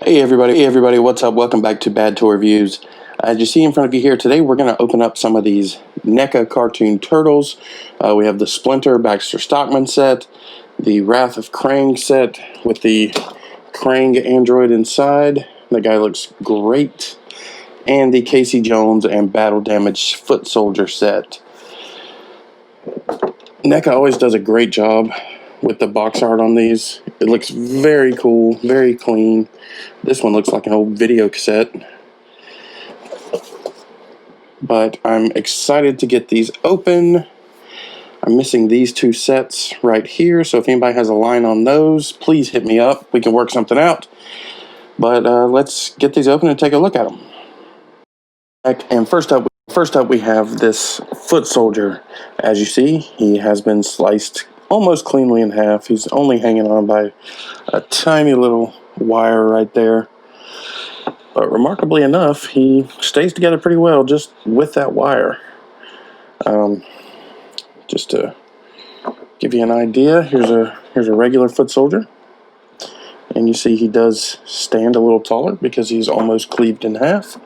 Hey everybody, what's up? Welcome back to Bad Toy Reviews. As you see in front of you here today, we're going to open up some of these Neca cartoon turtles. We have the Splinter Baxter Stockman set, the Wrath of Krang set with the Krang android inside. The guy looks great. And the Casey Jones and Battle Damaged Foot Soldier set. Neca always does a great job with the box art on these. It looks very cool, very clean. This one looks like an old video cassette. But I'm excited to get these open. I'm missing these two sets right here, so if anybody has a line on those, please hit me up. We can work something out. But let's get these open and take a look at them. And first up we have this foot soldier. As you see, he has been sliced almost cleanly in half. He's only hanging on by a tiny little wire right there. But remarkably enough, he stays together pretty well just with that wire. Just to give you an idea, here's a regular foot soldier. And you see he does stand a little taller because he's almost cleaved in half.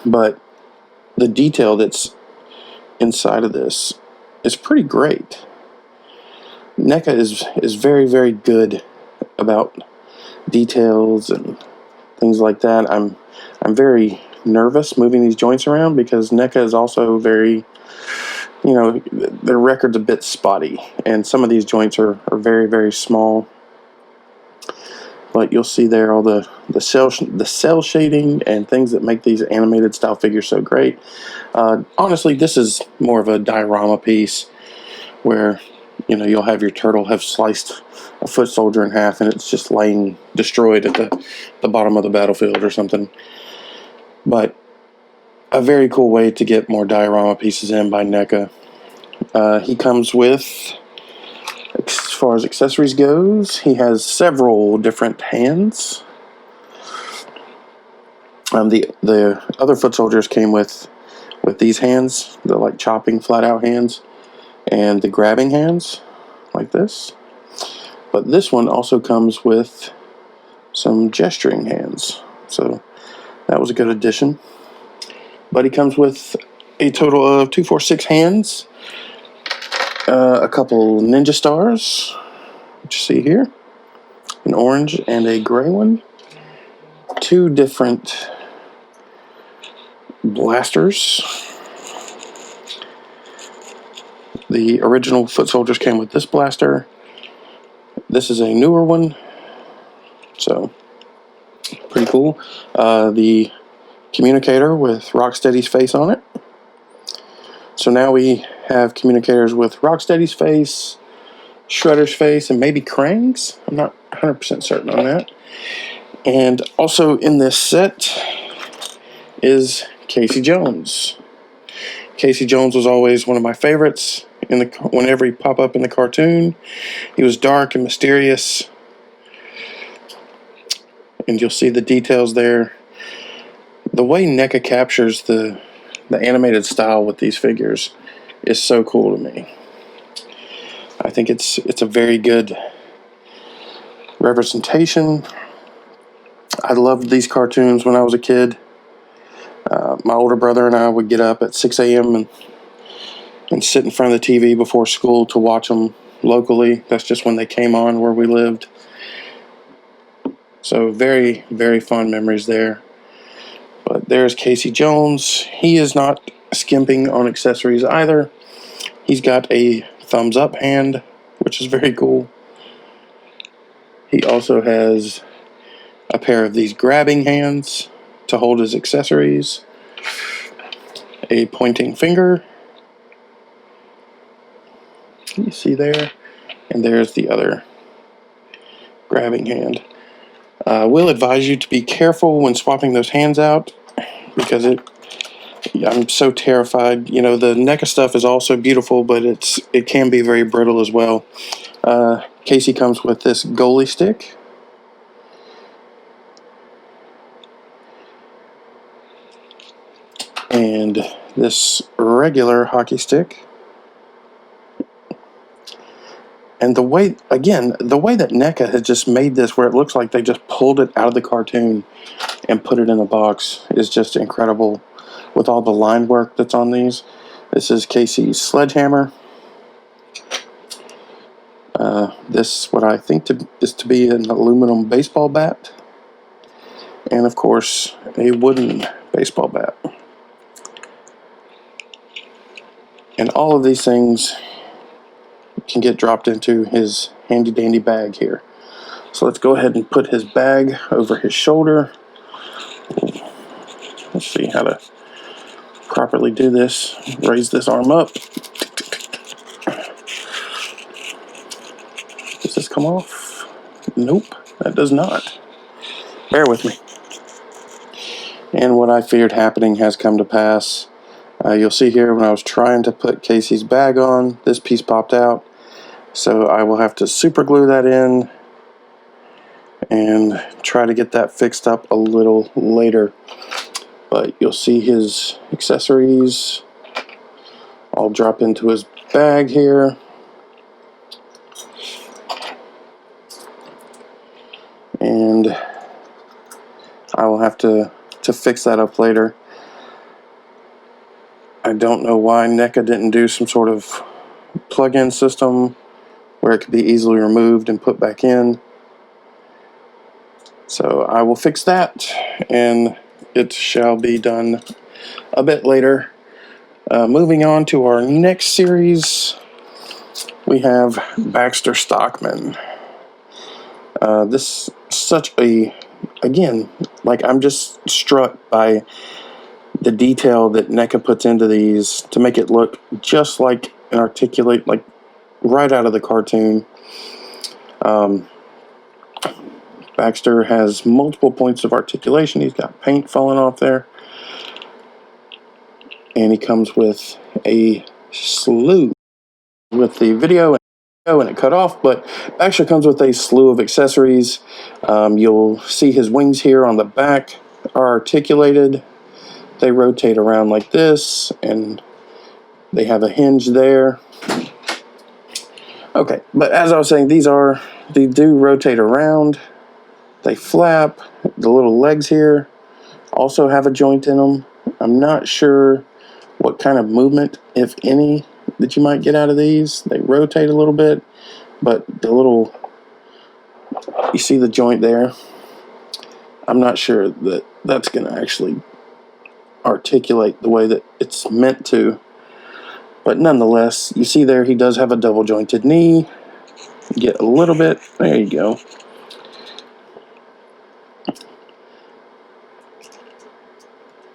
But the detail that's inside of this is pretty great. Neca is very, very good about details and things like that. I'm very nervous moving these joints around because Neca is also very, their record's a bit spotty, and some of these joints are very, very small. But you'll see there all the cell shading and things that make these animated style figures so great. Honestly, this is more of a diorama piece where you'll have your turtle have sliced a foot soldier in half and it's just laying destroyed at the bottom of the battlefield or something. But a very cool way to get more diorama pieces in by Neca. He comes with, as far as accessories goes, he has several different hands. The other foot soldiers came with these hands, the like chopping flat out hands, and the grabbing hands like this. But this one also comes with some gesturing hands, so that was a good addition. But he comes with a total of 2, 4, 6 hands, a couple ninja stars, which you see here, an orange and a gray one, 2 different blasters. The original foot soldiers came with this blaster. This is a newer one, so pretty cool. The communicator with Rocksteady's face on it. So now we have communicators with Rocksteady's face, Shredder's face, and maybe Krang's. I'm not 100% certain on that. And also in this set is Casey Jones. Casey Jones was always one of my favorites whenever he popped up in the cartoon. He was dark and mysterious, and you'll see the details there. The way Neca captures the animated style with these figures is so cool to me. I think it's a very good representation. I loved these cartoons when I was a kid. My older brother and I would get up at 6 a.m. and sit in front of the TV before school to watch them locally. That's just when they came on where we lived. So very, very fond memories there. But there's Casey Jones. He is not skimping on accessories either. He's got a thumbs up hand, which is very cool. He also has a pair of these grabbing hands to hold his accessories, a pointing finger, you see there, and there's the other grabbing hand. We'll advise you to be careful when swapping those hands out because I'm so terrified. The Neca stuff is also beautiful, but it can be very brittle as well. Casey comes with this goalie stick. And this regular hockey stick. And the way that NECA has just made this where it looks like they just pulled it out of the cartoon and put it in a box is just incredible with all the line work that's on these. This is Casey's sledgehammer. This, what I think is to be an aluminum baseball bat. And of course, a wooden baseball bat. And all of these things can get dropped into his handy dandy bag here. So let's go ahead and put his bag over his shoulder. Let's see how to properly do this. Raise this arm up. Does this come off? Nope, that does not. Bear with me. And what I feared happening has come to pass. You'll see here when I was trying to put Casey's bag on, this piece popped out. So I will have to super glue that in and try to get that fixed up a little later. But you'll see his accessories all drop into his bag here. And I will have to fix that up later. I don't know why NECA didn't do some sort of plug-in system where it could be easily removed and put back in. So I will fix that, and it shall be done a bit later. Moving on to our next series, we have Baxter Stockman. This is such a, again, like I'm just struck by the detail that NECA puts into these to make it look just like an articulate, like right out of the cartoon. Baxter has multiple points of articulation. He's got paint falling off there. And he comes with a slew with the video and it cut off, but Baxter comes with a slew of accessories. You'll see his wings here on the back are articulated. They rotate around like this, and they have a hinge there. Okay, but as I was saying, they do rotate around. They flap. The little legs here also have a joint in them. I'm not sure what kind of movement, if any, that you might get out of these. They rotate a little bit, but you see the joint there? I'm not sure that that's going to actually articulate the way that it's meant to. But nonetheless, you see there he does have a double jointed knee. Get a little bit. There you go.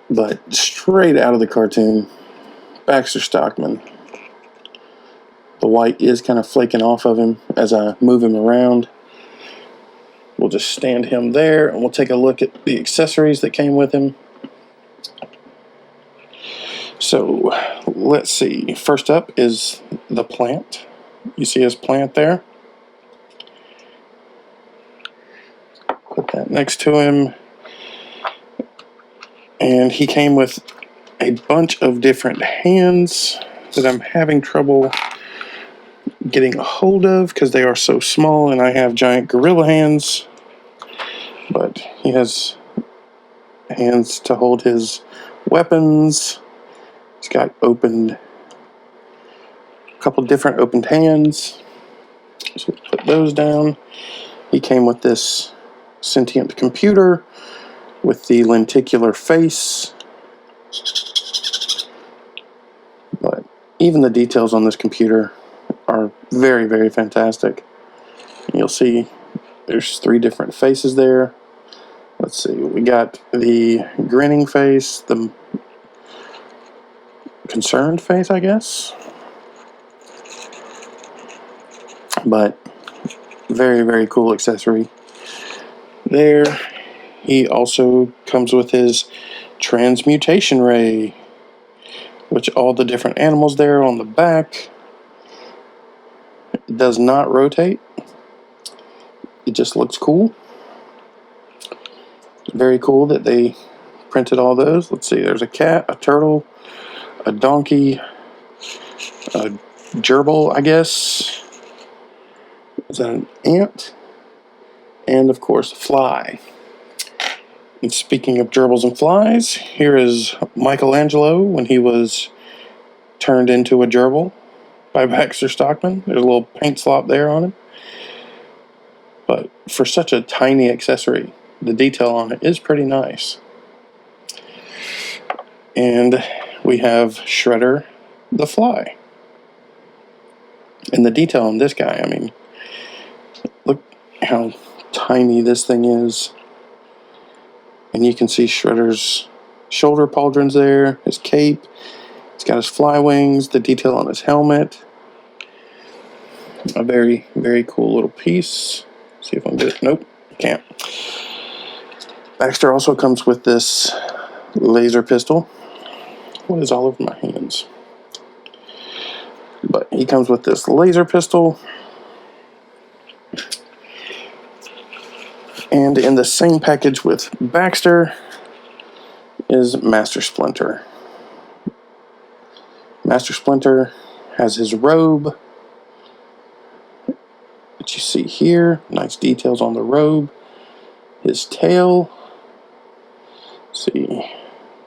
But straight out of the cartoon, Baxter Stockman. The white is kind of flaking off of him as I move him around. We'll just stand him there, and we'll take a look at the accessories that came with him. So, let's see. First up is the plant. You see his plant there? Put that next to him. And he came with a bunch of different hands that I'm having trouble getting a hold of because they are so small and I have giant gorilla hands. But he has hands to hold his weapons. He's got a couple different opened hands. So put those down. He came with this sentient computer with the lenticular face. But even the details on this computer are very, very fantastic. You'll see there's 3 different faces there. Let's see, we got the grinning face, the concerned face, I guess. But very, very cool accessory there. He also comes with his transmutation ray, which all the different animals there on the back. It does not rotate. It just looks cool. Very cool that they printed all those. Let's see, there's a cat, a turtle, a donkey, a gerbil, I guess. Is that an ant? And of course, a fly. And speaking of gerbils and flies, here is Michelangelo when he was turned into a gerbil by Baxter Stockman. There's a little paint slop there on him. But for such a tiny accessory, the detail on it is pretty nice. And we have Shredder the Fly. And the detail on this guy, I mean, look how tiny this thing is. And you can see Shredder's shoulder pauldrons there, his cape. He's got his fly wings, the detail on his helmet. A very, very cool little piece. See if I can get it. Nope, can't. Baxter also comes with this laser pistol. What is all over my hands? But he comes with this laser pistol. And in the same package with Baxter is Master Splinter. Master Splinter has his robe that you see here. Nice details on the robe. His tail. Let's see.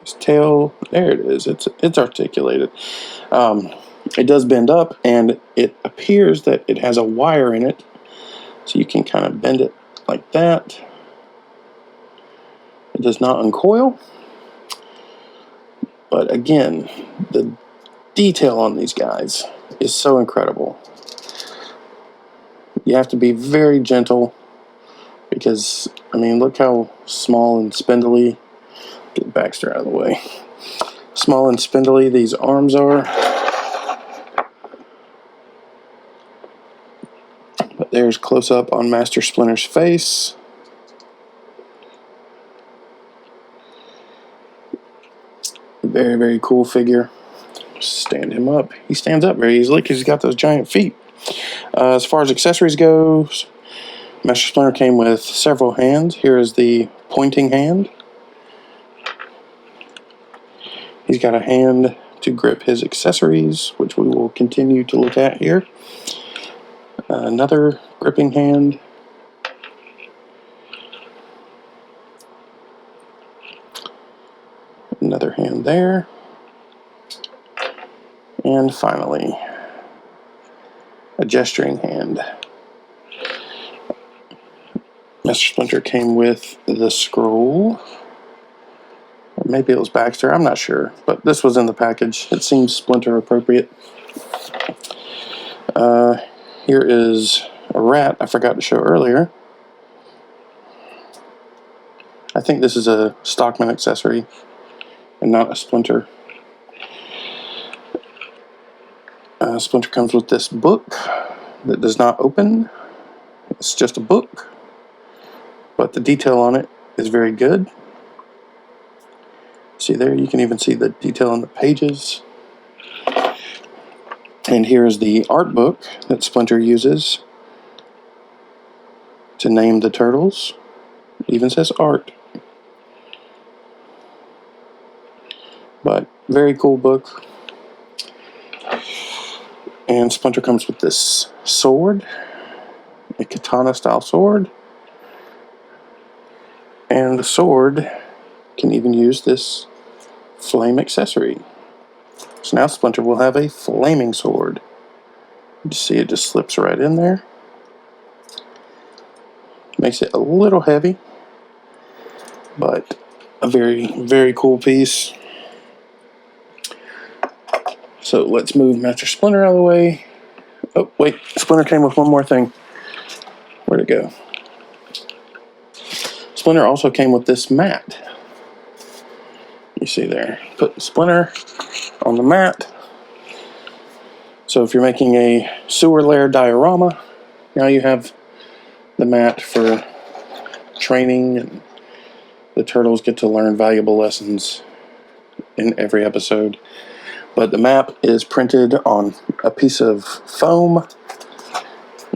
His tail. There it is. It's articulated. It does bend up, and it appears that it has a wire in it. So you can kind of bend it like that. It does not uncoil. But again, the detail on these guys is so incredible. You have to be very gentle because, I mean, look how small and spindly. Get Baxter out of the way. Small and spindly these arms are. But there's close up on Master Splinter's face. Very, very cool figure. Stand him up. He stands up very easily because he's got those giant feet. As far as accessories goes, Master Splinter came with several hands. Here is the pointing hand. He's got a hand to grip his accessories, which we will continue to look at here. Another gripping hand. Another hand there. And finally, a gesturing hand. Master Splinter came with the scroll. Or maybe it was Baxter, I'm not sure. But this was in the package. It seems Splinter appropriate. Here is a rat I forgot to show earlier. I think this is a Stockman accessory and not a Splinter. Splinter comes with this book that does not open. It's just a book, but the detail on it is very good. See there, you can even see the detail on the pages. And here's the art book that Splinter uses to name the turtles. It even says art. But very cool book. And Splinter comes with this sword, a katana style sword. And the sword can even use this flame accessory. So now Splinter will have a flaming sword. You see it just slips right in there. Makes it a little heavy, but a very, very cool piece. So let's move Master Splinter out of the way. Oh, wait, Splinter came with one more thing. Where'd it go? Splinter also came with this mat. You see there. Put Splinter on the mat. So if you're making a sewer lair diorama, now you have the mat for training, and the turtles get to learn valuable lessons in every episode. But the map is printed on a piece of foam.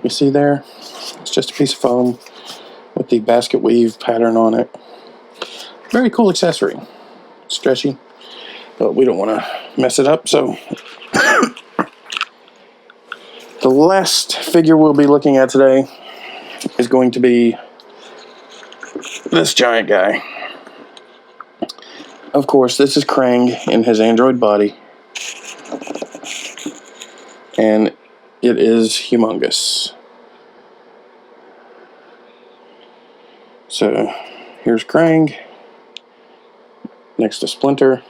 You see there? It's just a piece of foam with the basket weave pattern on it. Very cool accessory. Stretchy, but we don't want to mess it up, so The last figure we'll be looking at today is going to be this giant guy. Of course, this is Krang in his android body, and it is humongous. So here's Krang next to Splinter,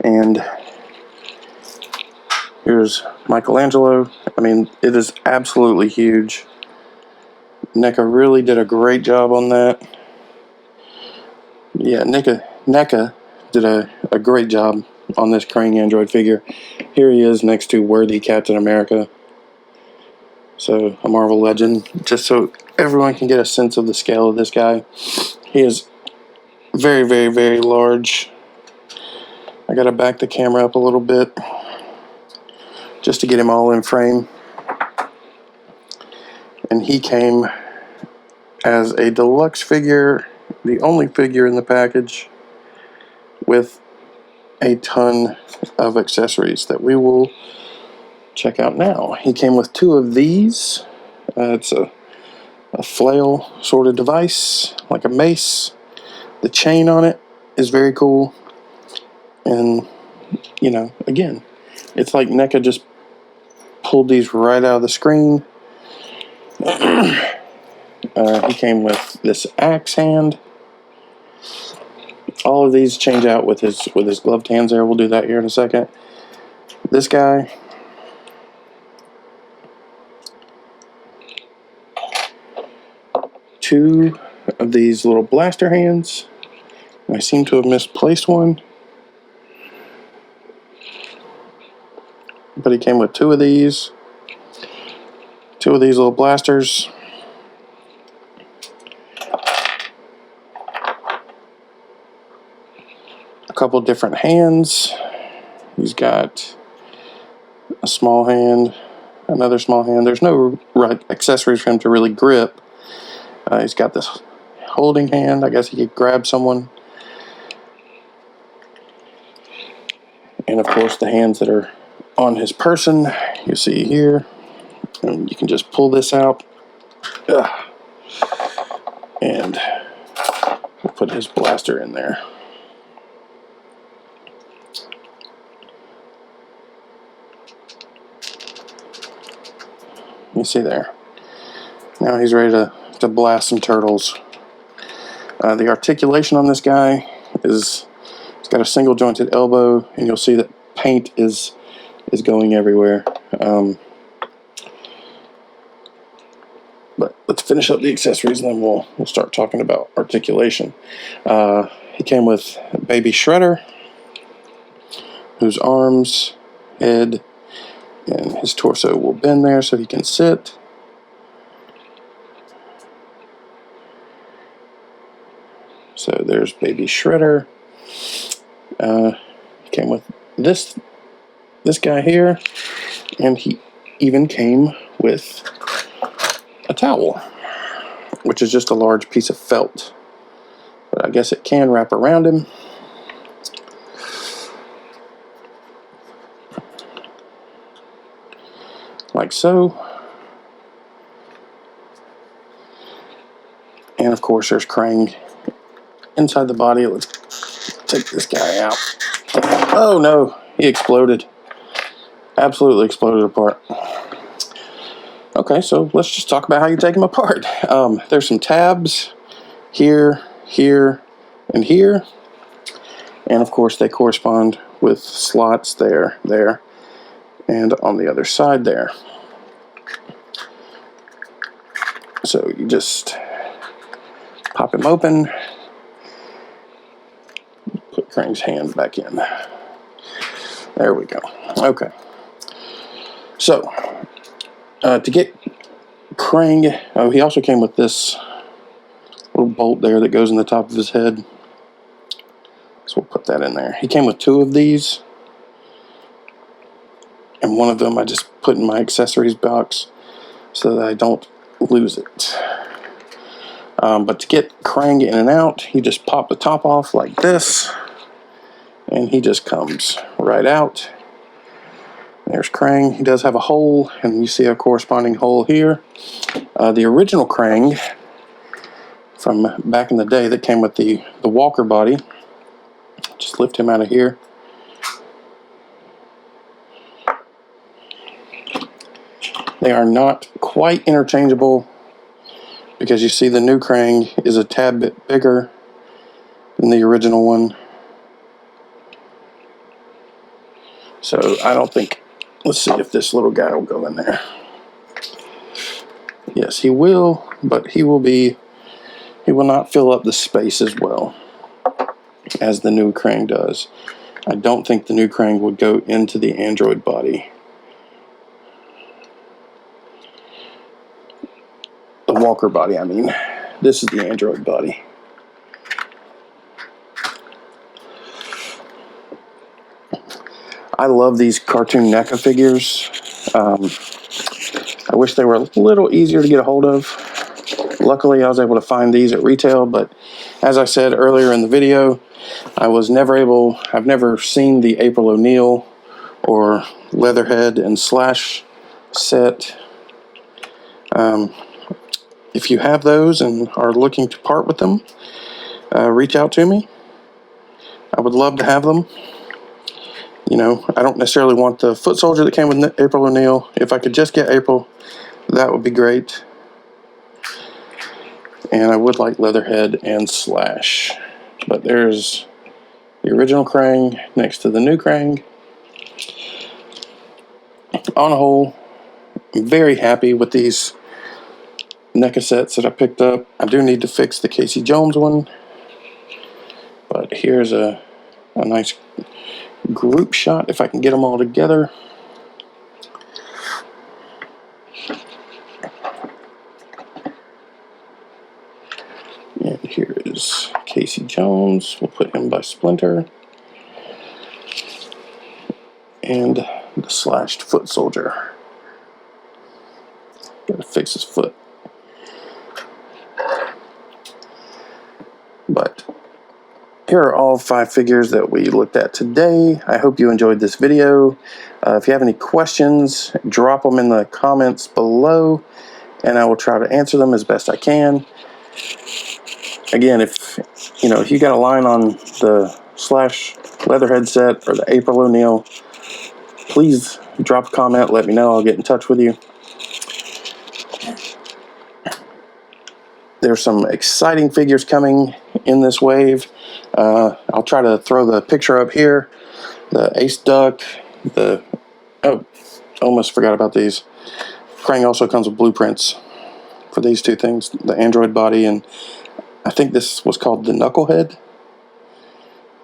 and here's Michelangelo. I mean, it is absolutely huge. Neca really did a great job on that. Yeah, Neca did a great job on this Krang android figure. Here he is next to worthy Captain America. So, a Marvel legend. Just so everyone can get a sense of the scale of this guy. He is very, very, very large. I gotta back the camera up a little bit just to get him all in frame. And he came as a deluxe figure, the only figure in the package, with a ton of accessories that we will check out now. He came with 2 of these. It's a flail sort of device, like a mace. The chain on it is very cool. And, you know, again, it's like Neca just pulled these right out of the screen. He came with this axe hand. All of these change out with his gloved hands there. We'll do that here in a second. This guy, two of these little blaster hands. I seem to have misplaced one, but he came with 2 of these. 2 of these little blasters. A couple different hands. He's got a small hand, another small hand. There's no right accessories for him to really grip. He's got this holding hand. I guess he could grab someone. And of course the hands that are on his person, you see here. And you can just pull this out. And we'll put his blaster in there. You see there. Now he's ready to blast some turtles. The articulation on this guy is, he's got a single jointed elbow, and you'll see that paint is going everywhere. But let's finish up the accessories, and then we'll start talking about articulation. He came with Baby Shredder, whose arms, head, and his torso will bend there so he can sit. So there's Baby Shredder. He came with this guy here, and he even came with a towel, which is just a large piece of felt. But I guess it can wrap around him. Like so. And of course there's Krang inside the body. Let's take this guy out. Oh no, he exploded. Absolutely exploded apart. Okay, so let's just talk about how you take him apart. There's some tabs here, here, and here. And of course they correspond with slots there, and on the other side there. So you just pop him open, put Krang's hand back in. There we go. Okay. So, to get Krang, he also came with this little bolt there that goes in the top of his head. So we'll put that in there. He came with 2 of these. And one of them I just put in my accessories box so that I don't lose it. But to get Krang in and out, you just pop the top off like this, and he just comes right out. There's Krang. He does have a hole, and you see a corresponding hole here. The original Krang from back in the day that came with the walker body. Just lift him out of here. They are not quite interchangeable because you see the new Krang is a tad bit bigger than the original one. So I don't think, let's see if this little guy will go in there. Yes, he will, but he will not fill up the space as well as the new Krang does. I don't think the new Krang would go into the android body. The walker body, I mean. This is the android body. I love these cartoon Neca figures. I wish they were a little easier to get a hold of. Luckily, I was able to find these at retail, but as I said earlier in the video, I've never seen the April O'Neil or Leatherhead and Slash set. If you have those and are looking to part with them, reach out to me. I would love to have them. You know, I don't necessarily want the foot soldier that came with April O'Neil. If I could just get April, that would be great. And I would like Leatherhead and Slash. But there's the original Krang next to the new Krang. On a whole, I'm very happy with these NECA sets that I picked up. I do need to fix the Casey Jones one. But here's a nice group shot if I can get them all together. And here is Casey Jones. We'll put him by Splinter. And the slashed foot soldier. Gotta fix his foot. But here are all 5 figures that we looked at today. I hope you enjoyed this video. If you have any questions, drop them in the comments below, and I will try to answer them as best I can. Again, if you got a line on the Slash Leatherhead set or the April O'Neil, please drop a comment, let me know, I'll get in touch with you. There's some exciting figures coming in this wave. I'll try to throw the picture up here. The Ace Duck, almost forgot about these. Krang also comes with blueprints for these 2 things, the android body, and I think this was called the Knucklehead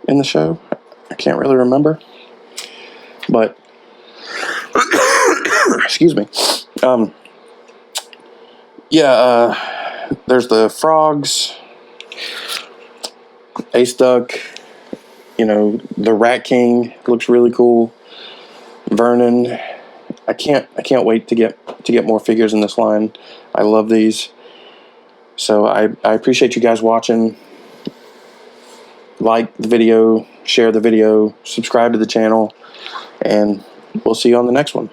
in the show. I can't really remember. But, excuse me. There's the frogs, Ace Duck, the Rat King looks really cool. Vernon. I can't wait to get more figures in this line. I love these. So I appreciate you guys watching. Like the video, share the video, subscribe to the channel, and we'll see you on the next one.